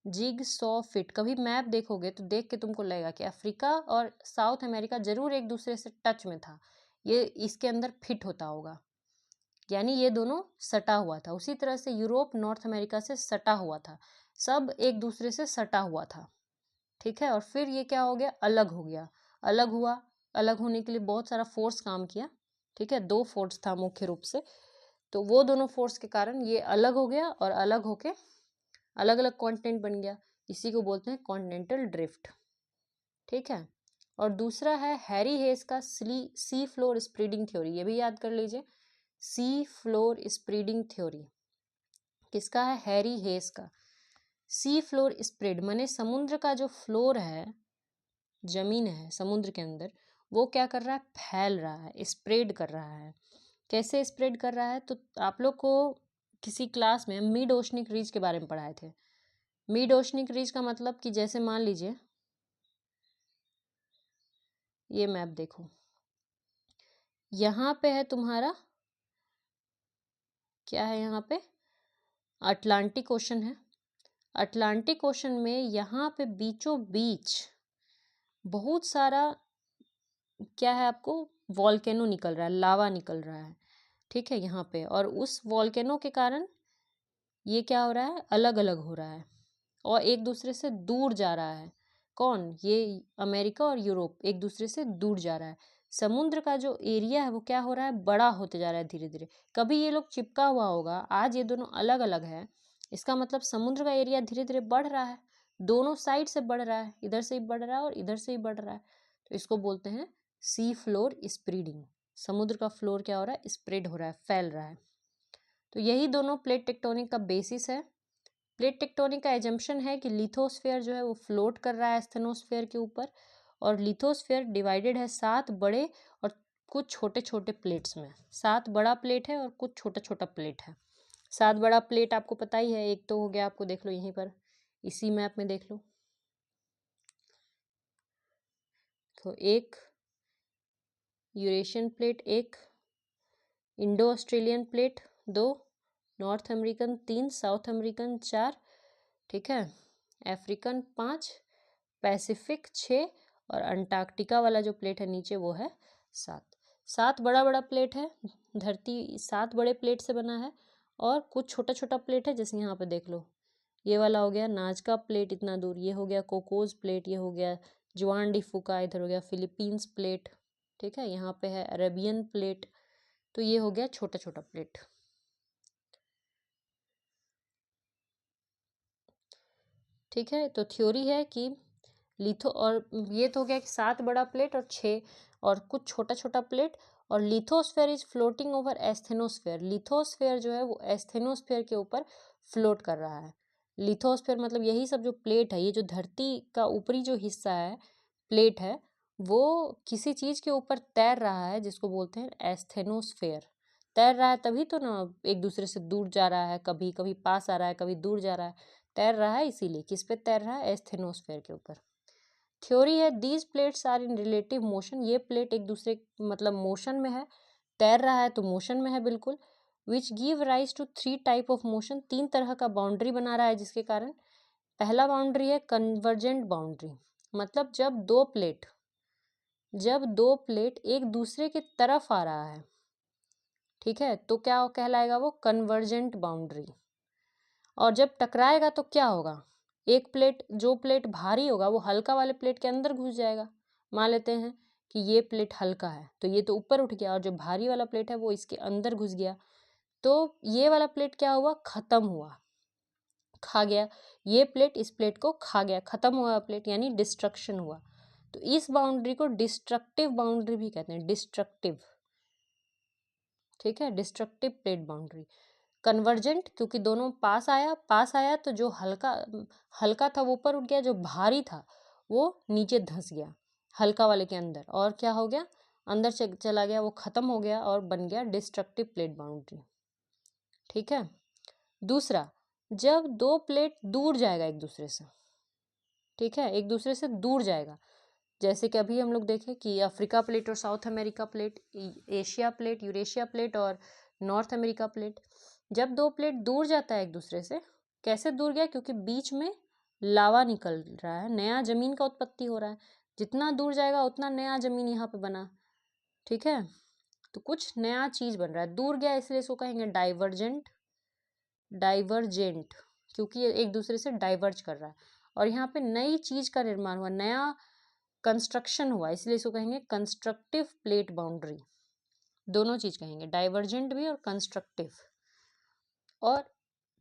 Jigsaw fit, कभी मैप देखोगे तो देख के तुमको लगेगा कि अफ्रीका और साउथ अमेरिका जरूर एक दूसरे से टच में था, ये इसके अंदर फिट होता होगा, यानी ये दोनों सटा हुआ था। उसी तरह से यूरोप नॉर्थ अमेरिका से सटा हुआ था, सब एक दूसरे से सटा हुआ था, ठीक है। और फिर ये क्या हो गया, अलग हो गया, अलग हुआ। अलग होने के लिए बहुत सारा फोर्स काम किया, ठीक है। 2 फोर्स था मुख्य रूप से, तो वो दोनों फोर्स के कारण ये अलग हो गया और अलग होके अलग अलग कॉन्टिनेंट बन गया। इसी को बोलते हैं कॉन्टिनेंटल ड्रिफ्ट, ठीक है। और दूसरा है हैरी हेस का सी फ्लोर स्प्रेडिंग थ्योरी, ये भी याद कर लीजिए। सी फ्लोर स्प्रेडिंग थ्योरी किसका है, हैरी हेस का। सी फ्लोर स्प्रेड माने समुद्र का जो फ्लोर है, जमीन है समुद्र के अंदर, वो क्या कर रहा है, फैल रहा है, स्प्रेड कर रहा है। कैसे स्प्रेड कर रहा है, तो आप लोग को किसी क्लास में मिड ओशनिक रीज के बारे में पढ़ाए थे। मिड ओशनिक रीज का मतलब कि जैसे मान लीजिए ये मैप देखो, यहाँ पे है तुम्हारा क्या है, यहाँ पे अटलांटिक ओशन है। अटलांटिक ओशन में यहाँ पे बीचों बीच बहुत सारा क्या है, आपको वॉल्केनो निकल रहा है, लावा निकल रहा है, ठीक है यहाँ पे। और उस वॉल्केनो के कारण ये क्या हो रहा है, अलग अलग हो रहा है और एक दूसरे से दूर जा रहा है। कौन, ये अमेरिका और यूरोप एक दूसरे से दूर जा रहा है। समुद्र का जो एरिया है वो क्या हो रहा है, बड़ा होते जा रहा है धीरे धीरे। कभी ये लोग चिपका हुआ होगा, आज ये दोनों अलग अलग है, इसका मतलब समुद्र का एरिया धीरे धीरे बढ़ रहा है, दोनों साइड से बढ़ रहा है, इधर से भी बढ़ रहा है और इधर से भी बढ़ रहा है। तो इसको बोलते हैं सी फ्लोर स्प्रेडिंग। समुद्र का फ्लोर क्या हो रहा है, स्प्रेड हो रहा है, फैल रहा है। तो यही दोनों प्लेट टेक्टोनिक का बेसिस है। प्लेट टेक्टोनिक का एजम्पशन है कि लिथोस्फेयर जो है वो फ्लोट कर रहा है स्टेनोस्फेयर के ऊपर, और लिथोस्फेयर डिवाइडेड है 7 बड़े और कुछ छोटे छोटे प्लेट्स में। 7 बड़ा प्लेट है और कुछ छोटा छोटा प्लेट है। 7 बड़ा प्लेट आपको पता ही है, एक तो हो गया, आपको देख लो यहीं पर इसी मैप में देख लो, तो एक यूरेशियन प्लेट, एक Indo Australian plate, 2 north American, 3 south American, 4 ठीक है अफ्रीकन, 5 पैसिफिक, 6 और अंटार्कटिका वाला जो प्लेट है नीचे वो है 7। 7 बड़ा बड़ा प्लेट है, धरती 7 बड़े प्लेट से बना है और कुछ छोटा छोटा प्लेट है, जैसे यहाँ पे देख लो ये वाला हो गया नाजका प्लेट इतना दूर, ये हो गया कोकोज प्लेट, ये हो गया जुआन डी फुका, इधर हो गया फिलीपींस प्लेट, ठीक है। यहाँ पे है अरेबियन प्लेट, तो ये हो गया छोटा छोटा प्लेट, ठीक है। तो थ्योरी है कि लिथो, और ये तो हो गया कि 7 बड़ा प्लेट और 6 और कुछ छोटा छोटा प्लेट, और lithosphere is floating over asthenosphere. Lithosphere जो है वो एस्थेनोस्फेयर के ऊपर फ्लोट कर रहा है। लिथोस्फेयर मतलब यही सब जो प्लेट है, ये जो धरती का ऊपरी जो हिस्सा है प्लेट है, वो किसी चीज के ऊपर तैर रहा है, जिसको बोलते हैं एस्थेनोस्फेयर। तैर रहा है तभी तो ना एक दूसरे से दूर जा रहा है, कभी कभी पास आ रहा है, कभी दूर जा रहा है, तैर रहा है, इसीलिए किस पे तैर रहा है, एस्थेनोस्फेयर के ऊपर। थ्योरी है these plates are in relative motion, ये प्लेट एक दूसरे मतलब मोशन में है, तैर रहा है तो मोशन में है बिल्कुल। Which give rise to 3 type of motion, 3 तरह का बाउंड्री बना रहा है जिसके कारण। पहला बाउंड्री है कन्वर्जेंट बाउंड्री, मतलब जब दो प्लेट एक दूसरे की तरफ आ रहा है, ठीक है, तो क्या कहलाएगा वो, कन्वर्जेंट बाउंड्री। और जब टकराएगा तो क्या होगा, एक प्लेट, जो प्लेट भारी होगा वो हल्का वाले प्लेट के अंदर घुस जाएगा। मान लेते हैं कि ये प्लेट हल्का है तो ये तो ऊपर उठ गया, और जो भारी वाला प्लेट है वो इसके अंदर घुस गया, तो ये वाला प्लेट क्या हुआ, खत्म हुआ। खा गया, ये प्लेट इस प्लेट को खा गया, खत्म हुआ प्लेट, यानी डिस्ट्रक्शन हुआ। तो इस बाउंड्री को डिस्ट्रक्टिव बाउंड्री भी कहते हैं, डिस्ट्रक्टिव, ठीक है, डिस्ट्रक्टिव प्लेट बाउंड्री। कन्वर्जेंट क्योंकि दोनों पास आया तो जो हल्का हल्का था वो ऊपर उठ गया, जो भारी था वो नीचे धंस गया हल्का वाले के अंदर, और क्या हो गया, अंदर चला गया, वो खत्म हो गया और बन गया डिस्ट्रक्टिव प्लेट बाउंड्री, ठीक है। दूसरा, जब दो प्लेट दूर जाएगा एक दूसरे से, ठीक है, एक दूसरे से दूर जाएगा, जैसे कि अभी हम लोग देखें कि अफ्रीका प्लेट और south America plate, Asia plate, Eurasia plate और नॉर्थ अमेरिका प्लेट, जब दो प्लेट दूर जाता है एक दूसरे से, कैसे दूर गया, क्योंकि बीच में लावा निकल रहा है, नया जमीन का उत्पत्ति हो रहा है, जितना दूर जाएगा उतना नया जमीन यहाँ पे बना, ठीक है, तो कुछ नया चीज बन रहा है, दूर गया इसलिए इसको कहेंगे डाइवर्जेंट, डाइवर्जेंट क्योंकि ये एक दूसरे से डाइवर्ज कर रहा है, और यहाँ पे नई चीज का निर्माण हुआ, नया कंस्ट्रक्शन हुआ, इसलिए इसको कहेंगे कंस्ट्रक्टिव प्लेट बाउंड्री, दोनों चीज कहेंगे, डाइवर्जेंट भी और कंस्ट्रक्टिव। और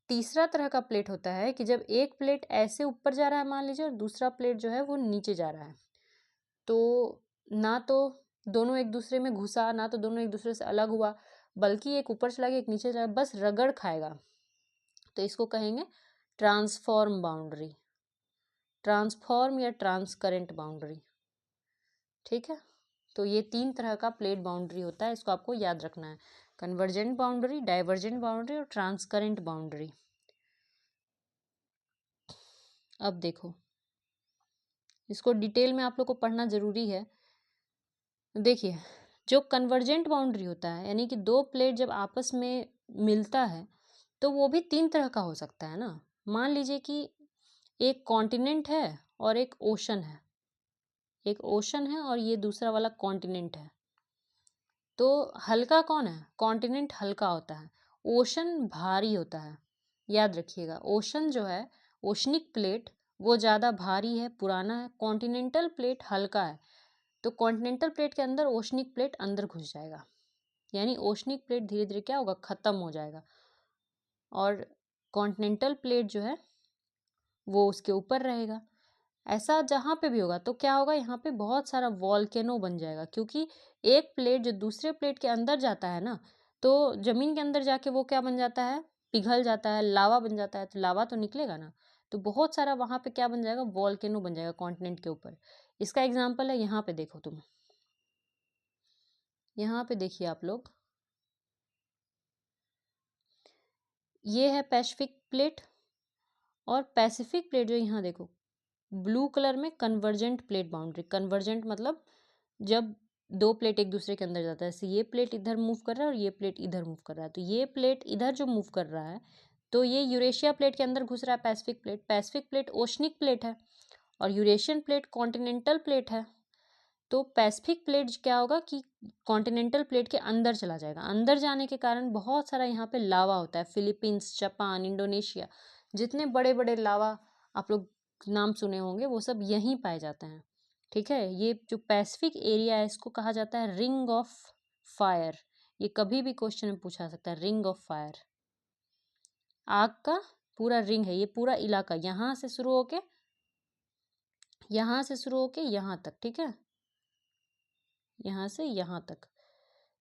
तीसरा तरह का प्लेट होता है कि जब एक प्लेट ऐसे ऊपर जा रहा है मान लीजिए, और दूसरा प्लेट जो है वो नीचे जा रहा है, तो ना तो दोनों एक दूसरे में घुसा, ना तो दोनों एक दूसरे से अलग हुआ, बल्कि एक ऊपर चला गया एक नीचे चला गया, बस रगड़ खाएगा, तो इसको कहेंगे ट्रांसफॉर्म बाउंड्री, ट्रांसफॉर्म या ट्रांसकरेंट बाउंड्री, ठीक है। तो ये तीन तरह का प्लेट बाउंड्री होता है, इसको आपको याद रखना है, कन्वर्जेंट बाउंड्री, डाइवर्जेंट बाउंड्री और ट्रांसकरेंट बाउंड्री। अब देखो, इसको डिटेल में आप लोग को पढ़ना जरूरी है। देखिए, जो कन्वर्जेंट बाउंड्री होता है, यानी कि दो प्लेट जब आपस में मिलता है, तो वो भी तीन तरह का हो सकता है ना। मान लीजिए कि एक कॉन्टिनेंट है और एक ओशन है, एक ओशन है और ये दूसरा वाला कॉन्टिनेंट है, तो हल्का कौन है, कॉन्टिनेंट हल्का होता है, ओशन भारी होता है, याद रखिएगा, ओशन जो है, ओशनिक प्लेट, वो ज़्यादा भारी है, पुराना है, कॉन्टिनेंटल प्लेट हल्का है, तो कॉन्टिनेंटल प्लेट के अंदर ओशनिक प्लेट अंदर घुस जाएगा, यानी ओशनिक प्लेट धीरे धीरे क्या होगा, ख़त्म हो जाएगा, और कॉन्टिनेंटल प्लेट जो है वो उसके ऊपर रहेगा। ऐसा जहाँ पे भी होगा तो क्या होगा, यहाँ पे बहुत सारा वॉल्केनो बन जाएगा, क्योंकि एक प्लेट जो दूसरे प्लेट के अंदर जाता है ना, तो जमीन के अंदर जाके वो क्या बन जाता है, पिघल जाता है, लावा बन जाता है, तो लावा तो निकलेगा ना, तो बहुत सारा वहाँ पे क्या बन जाएगा, वॉल्केनो बन जाएगा कॉन्टिनेंट के ऊपर। इसका एग्जाम्पल है, यहाँ पे देखो तुम, यहाँ पे देखिए आप लोग, ये है पैसिफिक प्लेट, और पैसिफिक प्लेट जो यहाँ देखो ब्लू कलर में, कन्वर्जेंट प्लेट बाउंड्री, कन्वर्जेंट मतलब जब दो प्लेट एक दूसरे के अंदर जाता है, जैसे ये प्लेट इधर मूव कर रहा है और ये प्लेट इधर मूव कर रहा है, तो ये प्लेट इधर जो मूव कर रहा है, तो ये यूरेशिया प्लेट के अंदर घुस रहा है, Pacific plate, Pacific plate oceanic plate है, और यूरेशियन प्लेट कॉन्टिनेंटल प्लेट है, तो पैसिफिक प्लेट क्या होगा कि कॉन्टिनेंटल प्लेट के अंदर चला जाएगा, अंदर जाने के कारण बहुत सारा यहाँ पे लावा होता है, फिलीपींस, जापान, इंडोनेशिया, जितने बड़े बड़े लावा आप लोग नाम सुने होंगे वो सब यहीं पाए जाते हैं, ठीक है। ये जो पैसिफिक एरिया है इसको कहा जाता है रिंग ऑफ फायर, ये कभी भी क्वेश्चन में पूछा सकता है, रिंग ऑफ फायर, आग का पूरा रिंग है ये पूरा इलाका, यहाँ से शुरू होके यहाँ तक, ठीक है, यहाँ से यहाँ तक,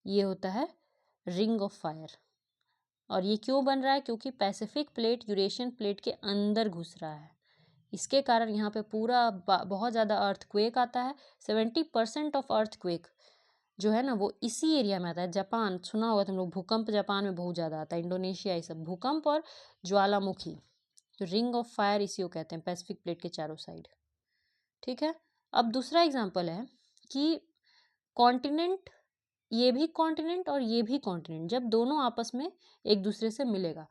ये होता है रिंग ऑफ फायर। और ये क्यों बन रहा है, क्योंकि पैसिफिक प्लेट यूरेशियन प्लेट के अंदर घुस रहा है, इसके कारण यहाँ पे पूरा बहुत ज़्यादा अर्थक्वेक आता है, 70% ऑफ अर्थक्वेक जो है ना वो इसी एरिया में आता है। जापान सुना होगा तुम लोग, भूकंप जापान में बहुत ज़्यादा आता है, इंडोनेशिया, ये सब भूकंप और ज्वालामुखी, तो रिंग ऑफ फायर इसी को कहते हैं, पैसिफिक प्लेट के चारों साइड, ठीक है। अब दूसरा एग्जाम्पल है कि कॉन्टिनेंट, ये भी कॉन्टिनेंट और ये भी कॉन्टिनेंट, जब दोनों आपस में एक दूसरे से मिलेगा,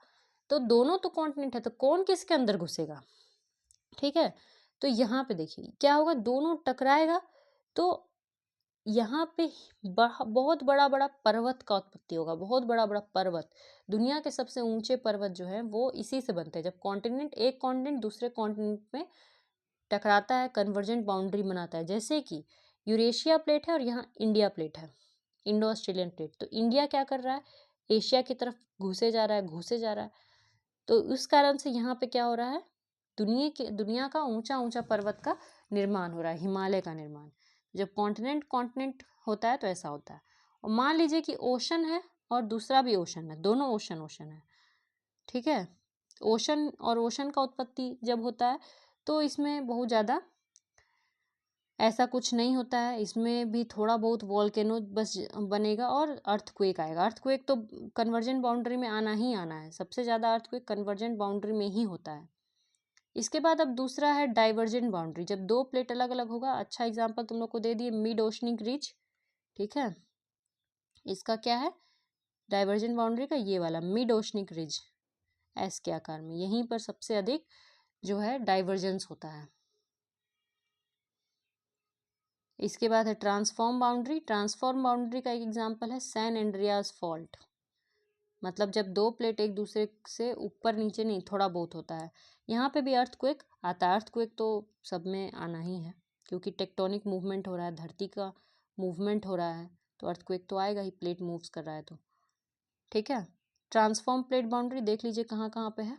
तो दोनों तो कॉन्टिनेंट है, तो कौन किसके अंदर घुसेगा, ठीक है। तो यहाँ पे देखिए क्या होगा, दोनों टकराएगा, तो यहाँ पे बहुत बड़ा बड़ा पर्वत का उत्पत्ति होगा, बहुत बड़ा बड़ा पर्वत, दुनिया के सबसे ऊंचे पर्वत जो है वो इसी से बनते हैं, जब कॉन्टिनेंट, एक कॉन्टिनेंट दूसरे कॉन्टिनेंट में टकराता है, कन्वर्जेंट बाउंड्री बनाता है, जैसे कि यूरेशिया प्लेट है और यहाँ इंडिया प्लेट है, इंडो ऑस्ट्रेलियन प्लेट, तो इंडिया क्या कर रहा है, एशिया की तरफ घुसे जा रहा है, तो उस कारण से यहाँ पे क्या हो रहा है, दुनिया का ऊंचा ऊंचा पर्वत का निर्माण हो रहा है, हिमालय का निर्माण। जब कॉन्टिनेंट होता है तो ऐसा होता है। और मान लीजिए कि ओशन है और दूसरा भी ओशन है, दोनों ओशन है, ठीक है। ओशन और ओशन का उत्पत्ति जब होता है तो इसमें बहुत ज़्यादा ऐसा कुछ नहीं होता है, इसमें भी थोड़ा बहुत वॉल्केनो बस बनेगा और अर्थक्वेक आएगा। अर्थक्वेक तो कन्वर्जेंट बाउंड्री में आना ही आना है, सबसे ज़्यादा अर्थक्वेक कन्वर्जेंट बाउंड्री में ही होता है। इसके बाद अब दूसरा है डाइवर्जेंट बाउंड्री, जब दो प्लेट अलग अलग होगा। अच्छा एग्जाम्पल तुम लोग को दे दिए, मिड ओशनिक रिज, ठीक है। इसका क्या है डाइवर्जेंट बाउंड्री का, ये वाला मिड ओशनिक रिज एस के आकार में, यहीं पर सबसे अधिक जो है डाइवर्जेंस होता है। इसके बाद है ट्रांसफॉर्म बाउंड्री। ट्रांसफॉर्म बाउंड्री का एक एग्जांपल है सैन एंड्रियास फॉल्ट, मतलब जब दो प्लेट एक दूसरे से ऊपर नीचे नहीं थोड़ा बहुत होता है। यहाँ पे भी अर्थक्वेक आता है, अर्थक्वेक तो सब में आना ही है क्योंकि टेक्टोनिक मूवमेंट हो रहा है, धरती का मूवमेंट हो रहा है, तो अर्थक्वेक तो आएगा ही, प्लेट मूव्स कर रहा है तो, ठीक है। ट्रांसफॉर्म प्लेट बाउंड्री देख लीजिए कहाँ कहाँ पे है,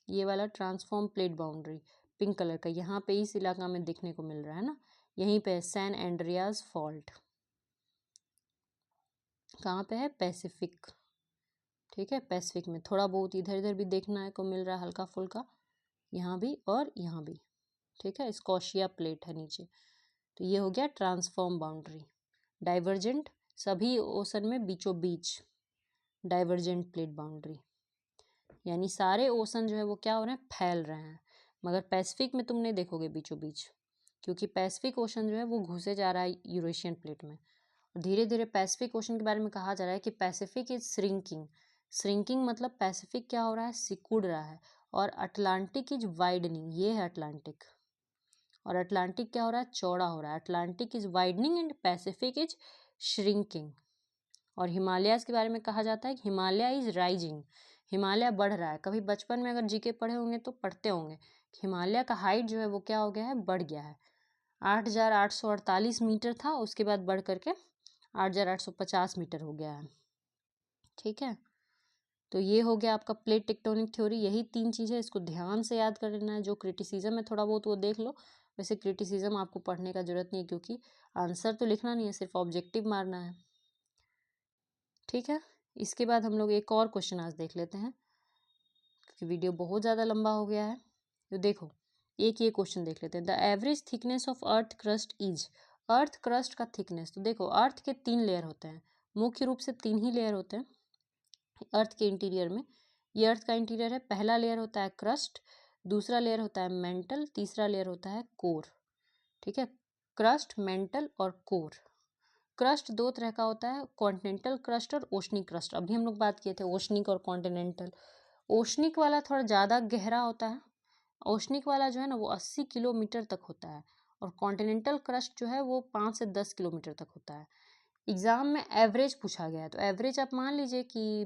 ये वाला transform plate boundary pink colour का यहाँ पे इस इलाका में देखने को मिल रहा है ना, यहीं पे सैन एंड्रियास फॉल्ट, कहाँ पे है, पैसिफिक, ठीक है। पैसिफिक में थोड़ा बहुत इधर इधर भी देखना को मिल रहा है हल्का फुल्का, यहाँ भी और यहाँ भी, ठीक है। स्कॉशिया प्लेट है नीचे, तो ये हो गया ट्रांसफॉर्म बाउंड्री। डाइवर्जेंट सभी ओशन में बीचों बीच डाइवर्जेंट प्लेट बाउंड्री, यानी सारे ओशन जो है वो क्या हो रहे हैं, फैल रहे हैं। मगर पैसिफिक में तुम नहीं देखोगे बीचों बीच, क्योंकि पैसिफिक ओशन जो है वो घुसे जा रहा है यूरेशियन प्लेट में। धीरे धीरे पैसिफिक ओशन के बारे में कहा जा रहा है कि पैसिफिक इज श्रिंकिंग। श्रिंकिंग मतलब पैसिफिक क्या हो रहा है, सिकुड़ रहा है। और अटलांटिक इज वाइडनिंग, ये है अटलांटिक, और अटलांटिक क्या हो रहा है, चौड़ा हो रहा है। Atlantic is widening and Pacific is shrinking. और हिमालयाज के बारे में कहा जाता है कि हिमालय इज राइजिंग, हिमालय बढ़ रहा है। कभी बचपन में अगर जीके पढ़े होंगे तो पढ़ते होंगे हिमालय का हाइट जो है वो क्या हो गया है, बढ़ गया है। 8,848 मीटर था, उसके बाद बढ़ करके 8,850 मीटर हो गया है, ठीक है। तो ये हो गया आपका प्लेट टेक्टोनिक थ्योरी। यही 3 चीज़ें, इसको ध्यान से याद कर लेना है। जो क्रिटिसिज्म है थोड़ा बहुत वो देख लो, वैसे क्रिटिसिज्म आपको पढ़ने का जरूरत नहीं है क्योंकि आंसर तो लिखना नहीं है, सिर्फ ऑब्जेक्टिव मारना है, ठीक है। इसके बाद हम लोग एक और क्वेश्चन आज देख लेते हैं क्योंकि वीडियो बहुत ज़्यादा लंबा हो गया है। तो देखो एक ये क्वेश्चन देख लेते हैं, the average thickness of earth crust is. Earth crust का थिकनेस, तो देखो अर्थ के 3 लेयर होते हैं, मुख्य रूप से 3 ही लेयर होते हैं अर्थ के इंटीरियर में। ये अर्थ का इंटीरियर है, पहला लेयर होता है क्रस्ट, दूसरा लेयर होता है मेंटल, तीसरा लेयर होता है कोर, ठीक है। क्रस्ट, मेंटल और कोर। क्रस्ट 2 तरह का होता है, कॉन्टिनेंटल क्रस्ट और ओशनिक क्रस्ट। अभी हम लोग बात किए थे ओशनिक और कॉन्टिनेंटल। ओशनिक वाला थोड़ा ज़्यादा गहरा होता है, ओशनिक वाला जो है ना वो 80 किलोमीटर तक होता है, और कॉन्टिनेंटल क्रस्ट जो है वो 5 से 10 किलोमीटर तक होता है। एग्ज़ाम में एवरेज पूछा गया है, तो एवरेज आप मान लीजिए कि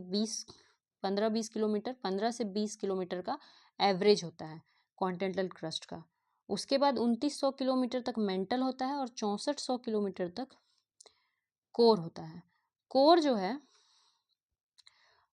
15-20 किलोमीटर, 15 से 20 किलोमीटर का एवरेज होता है कॉन्टिनेंटल क्रस्ट का। उसके बाद 2900 किलोमीटर तक मेंटल होता है और 6400 किलोमीटर तक कोर होता है। कोर जो है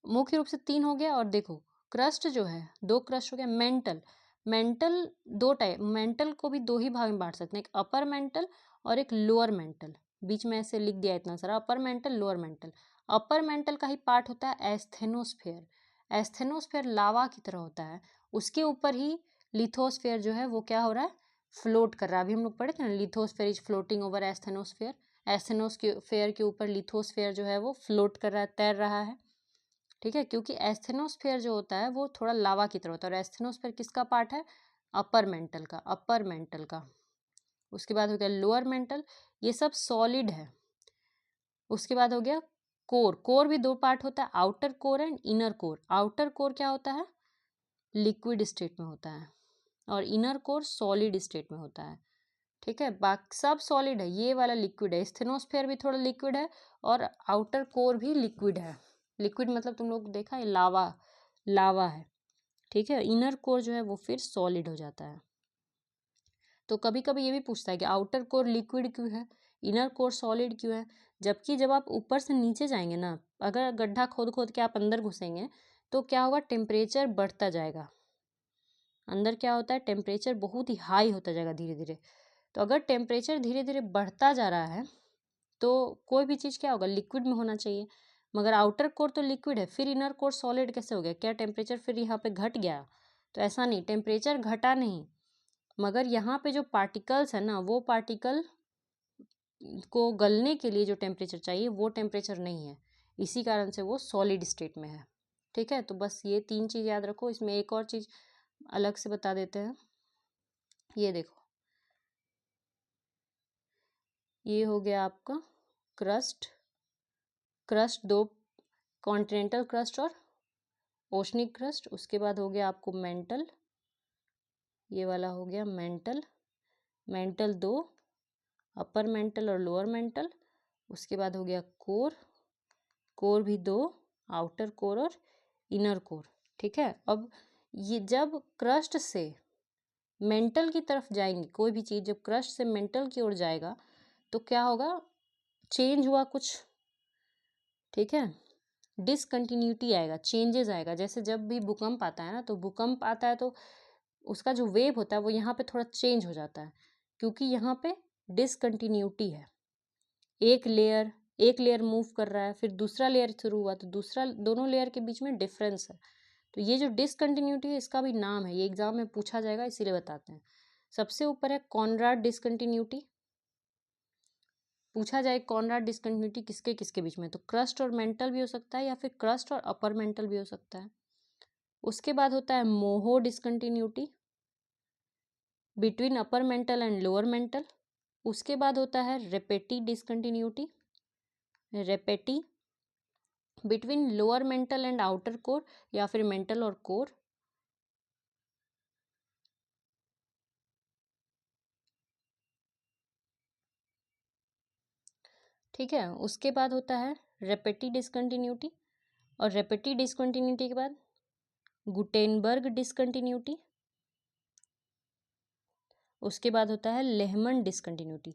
मुख्य रूप से 3 हो गया, और देखो क्रस्ट जो है 2 क्रस्ट हो गया। मेंटल, मेंटल 2 टाइप, मेंटल को भी 2 ही भाग में बांट सकते हैं, एक अपर मेंटल और एक लोअर मेंटल। बीच में ऐसे लिख दिया इतना सारा, upper mantle lower mental. Upper mantle का ही पार्ट होता है एस्थेनोस्फेयर। एस्थेनोस्फेयर लावा की तरह होता है, उसके ऊपर ही लिथोस्फेयर जो है वो क्या हो रहा है, फ्लोट कर रहा है। अभी हम लोग पढ़े थे ना, lithosphere is floating over asthenosphere. Asthenosphere के ऊपर लिथोस्फेयर जो है वो फ्लोट कर रहा है, तैर रहा है, ठीक है। क्योंकि एस्थेनोस्फेयर जो होता है वो थोड़ा लावा की तरह होता है, और एस्थेनोस्फेयर किसका पार्ट है, अपर मेंटल का, अपर मेंटल का। उसके बाद हो गया लोअर मेंटल, ये सब सॉलिड है। उसके बाद हो गया कोर। कोर भी 2 पार्ट होता है, outer core and inner core. Outer core क्या होता है, लिक्विड स्टेट में होता है, और इनर कोर सॉलिड स्टेट में होता है, ठीक है। बाकी सब सॉलिड है, ये वाला लिक्विड है। एस्थेनोस्फेयर भी थोड़ा लिक्विड है और आउटर कोर भी लिक्विड है। लिक्विड मतलब तुम लोग देखा है लावा, लावा है, ठीक है। इनर कोर जो है वो फिर सॉलिड हो जाता है। तो कभी कभी ये भी पूछता है कि आउटर कोर लिक्विड क्यों है, इनर कोर सॉलिड क्यों है। जबकि जब आप ऊपर से नीचे जाएंगे ना, अगर गड्ढा खोद खोद के आप अंदर घुसेंगे तो क्या होगा, टेम्परेचर बढ़ता जाएगा। अंदर क्या होता है, टेम्परेचर बहुत ही हाई होता जाएगा धीरे धीरे। तो अगर टेम्परेचर धीरे धीरे बढ़ता जा रहा है तो कोई भी चीज़ क्या होगा, लिक्विड में होना चाहिए। मगर आउटर कोर तो लिक्विड है, फिर इनर कोर सॉलिड कैसे हो गया? क्या टेम्परेचर फिर यहाँ पे घट गया? तो ऐसा नहीं, टेम्परेचर घटा नहीं, मगर यहाँ पे जो पार्टिकल्स है ना, वो पार्टिकल को गलने के लिए जो टेम्परेचर चाहिए वो टेम्परेचर नहीं है, इसी कारण से वो सॉलिड स्टेट में है। ठीक है, तो बस ये 3 चीज़ याद रखो। इसमें एक और चीज़ अलग से बता देते हैं। ये देखो, ये हो गया आपका क्रस्ट। क्रस्ट दो, कॉन्टिनेंटल क्रस्ट और ओशनिक क्रस्ट। उसके बाद हो गया आपको मेंटल, ये वाला हो गया मेंटल। मेंटल दो, अपर मेंटल और लोअर मेंटल। उसके बाद हो गया कोर, कोर भी दो, आउटर कोर और इनर कोर। ठीक है, अब ये जब क्रस्ट से मेंटल की तरफ जाएंगी, कोई भी चीज़ जब क्रस्ट से मेंटल की ओर जाएगा तो क्या होगा, चेंज हुआ कुछ। ठीक है, डिसकंटिन्यूटी आएगा, चेंजेस आएगा। जैसे जब भी भूकंप आता है ना, तो भूकंप आता है तो उसका जो वेव होता है वो यहाँ पे थोड़ा चेंज हो जाता है, क्योंकि यहाँ पे डिसकंटिन्यूटी है। एक लेयर मूव कर रहा है, फिर दूसरा लेयर शुरू हुआ तो दूसरा, दोनों लेयर के बीच में डिफरेंस है। तो ये जो डिसकंटिन्यूटी है इसका भी नाम है, ये एग्जाम में पूछा जाएगा इसीलिए बताते हैं। सबसे ऊपर है कॉनराड डिसकंटिन्यूटी, पूछा जाए कॉनराड डिसकंटिन्यूटी किसके किसके बीच में, तो क्रस्ट और मेंटल भी हो सकता है या फिर क्रस्ट और अपर मेंटल भी हो सकता है। उसके बाद होता है Moho discontinuity, between upper mantle and lower mantle. उसके बाद होता है Repetti discontinuity, Repetti between lower mantle and outer core या फिर मेंटल और कोर। ठीक है, उसके बाद होता है रेपेटी डिसकंटिन्यूटी, और रेपेटी डिसकंटिन्यूटी के बाद गुटेनबर्ग डिसकंटिन्यूटी। उसके बाद होता है लेहमन डिसकंटिन्यूटी।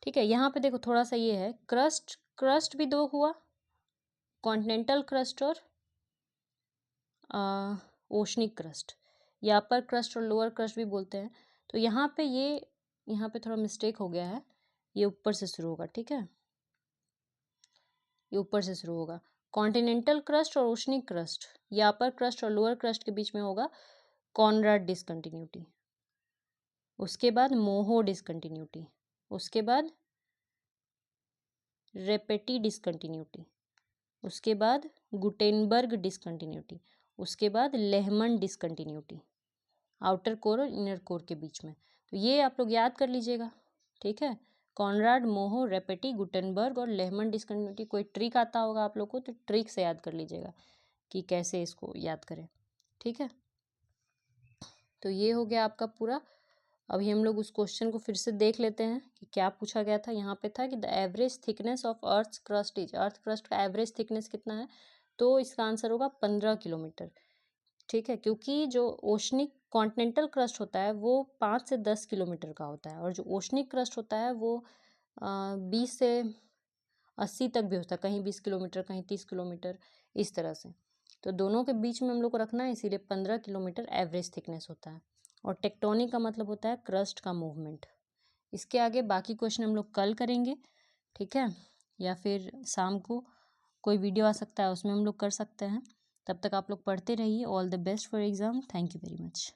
ठीक है, यहाँ पे देखो थोड़ा सा ये है, क्रस्ट, क्रस्ट भी दो हुआ, कॉन्टिनेंटल क्रस्ट और ओशनिक क्रस्ट, या अपर क्रस्ट और लोअर क्रस्ट भी बोलते हैं। तो यहाँ पे यहाँ पे थोड़ा मिस्टेक हो गया है, ये ऊपर से शुरू होगा। ठीक है, ये ऊपर से शुरू होगा। कॉन्टिनेंटल क्रस्ट और ओशनिक क्रस्ट या अपर क्रस्ट और लोअर क्रस्ट के बीच में होगा कॉनराड डिसकंटिन्यूटी। उसके बाद मोहो डिसकंटिन्यूटी, उसके बाद रेपेटी डिसकंटिन्यूटी, उसके बाद गुटेनबर्ग डिसकंटिन्यूटी, उसके बाद लेहमन डिसकंटिन्यूटी, आउटर कोर और इनर कोर के बीच में। तो ये आप लोग याद कर लीजिएगा। ठीक है, कॉनराड, मोहो, रेपेटी, गुटेनबर्ग और लेहमन डिसकंटिन्यूटी। कोई ट्रिक आता होगा आप लोग को तो ट्रिक से याद कर लीजिएगा कि कैसे इसको याद करें। ठीक है, तो ये हो गया आपका पूरा। अभी हम लोग उस क्वेश्चन को फिर से देख लेते हैं कि क्या पूछा गया था। यहाँ पे था कि the average thickness of earth crust is, earth crust का एवरेज थिकनेस कितना है, तो इसका आंसर होगा 15 किलोमीटर। ठीक है, क्योंकि जो ओशनिक कॉन्टिनेंटल क्रस्ट होता है वो 5 से 10 किलोमीटर का होता है, और जो ओशनिक क्रस्ट होता है वो 20 से 80 तक भी होता है, कहीं 20 किलोमीटर कहीं 30 किलोमीटर, इस तरह से। तो दोनों के बीच में हम लोग को रखना है, इसीलिए 15 किलोमीटर एवरेज थिकनेस होता है। और टेक्टोनिक का मतलब होता है क्रस्ट का मूवमेंट। इसके आगे बाकी क्वेश्चन हम लोग कल करेंगे। ठीक है, या फिर शाम को कोई वीडियो आ सकता है उसमें हम लोग कर सकते हैं। तब तक आप लोग पढ़ते रहिए। All the best for exam. Thank you very much.